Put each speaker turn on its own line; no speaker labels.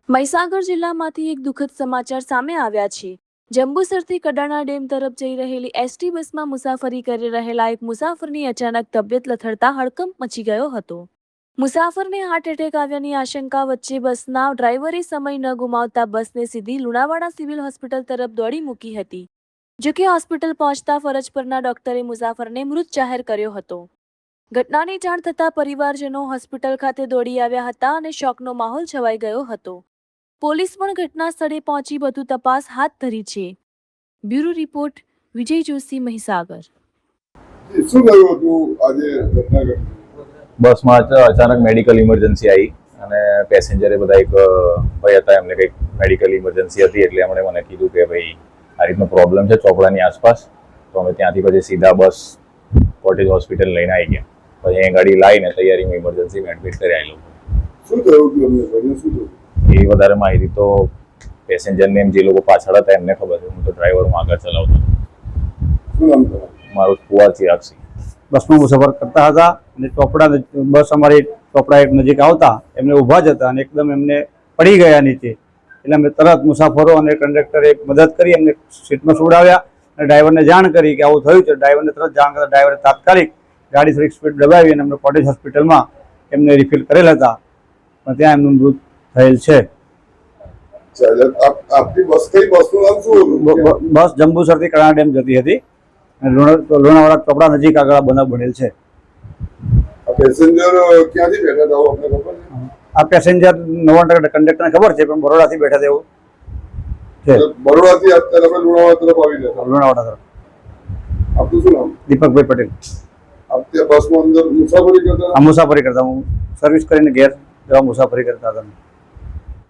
મહીસાગર જિલ્લામાંથી એક દુઃખદ સમાચાર સામે આવ્યા છે। જંબુસરથી કડાણા ડેમ તરફ જઈ રહેલી એસટી બસમાં મુસાફરી કરી રહેલા એક મુસાફરની અચાનક તબિયત લથડતા હડકંપ મચી ગયો હતો। મુસાફરને હાર્ટ એટેક આવ્યાની આશંકા વચ્ચે બસના ડ્રાઈવરે સમય ન ગુમાવતા બસને સીધી લુણાવાડા સિવિલ હોસ્પિટલ તરફ દોડી મૂકી હતી। જોકે હોસ્પિટલ પહોંચતા ફરજ પરના ડોક્ટરે મુસાફરને મૃત જાહેર કર્યો હતો। ઘટનાની જાણ થતાં પરિવારજનો હોસ્પિટલ ખાતે દોડી આવ્યા હતા અને શોકનો માહોલ છવાઈ ગયો હતો। પોલીસ પણ ઘટના સ્થળે પહોંચી વધુ તપાસ હાથ ધરી છે। બ્યુરો રિપોર્ટ વિજય જોશી, મહીસાગર।
બસમાં અચાનક મેડિકલ ઇમરજન્સી આવી અને પેસેન્જરે બધા એક ભાઈ હતા, એમને કંઈક મેડિકલ ઇમરજન્સી હતી એટલે એમણે મને કીધું કે ભાઈ આ રીતનો પ્રોબ્લેમ છે ચોપડાની આસપાસ। તો અમે ત્યાંથી પછી સીધા બસ કોટેજ હોસ્પિટલ લઈને આવી ગયા। પછી અહીં ગાડી લાવીને તૈયારીમાં ઇમરજન્સીમાં એડમિટ કરી આવી લોકો।
શું થયું?
એ વધારે માહિતી તો પેસેન્જરને જે લોકો પાછળ હતા એમને ખબર છે, હું તો ડ્રાઈવર હું આગળ ચલાવતો હતો। મારું કુંવર ચિરાગસિંહ।
બસમાં મુસાફર કરતા હતા અને ચોપડા બસ અમારી ચોપડા એક નજીક આવતા એમને ઊભા જ હતા અને એકદમ એમને પડી ગયા નીચે। એટલે અમે તરત મુસાફરો અને કંડક્ટરે મદદ કરી એમને સીટમાં સુવડાવ્યા અને ડ્રાઈવરને જાણ કરી કે આવું થયું છે। ડ્રાઈવરને તરત જાણ કરતા ડ્રાઈવરે તાત્કાલિક ગાડી થોડીક સ્પીડ દબાવી અને અમને કોટેજ હોસ્પિટલમાં એમને રિફિલ કરેલ હતા, પણ ત્યાં એમનું મૃત થયેલ છે। બસ જંબુસરથી કડાણા ડેમ જતી હતી અને લુણાવાડા ચોપડા નજીક આગળ બનાવ બનેલ છે।
પેસેન્જર ક્યાંથી બેઠા હતા આપને ખબર છે?
આ પેસેન્જર 90% કંડક્ટરને ખબર છે, પણ બરોડાથી બેઠા હતા એવું છે।
બરોડાથી અત્યારે લુણાવાડા તરફ આવી ગયા?
લુણાવાડા તરફ।
આપનું શું નામ?
દીપકભાઈ પટેલ।
આપ ત્યાં બસમાં અંદર મુસાફરી કરતા?
મુસાફરી કરતા, હું સર્વિસ કરીને ઘેર જવા મુસાફરી કરતા હતા।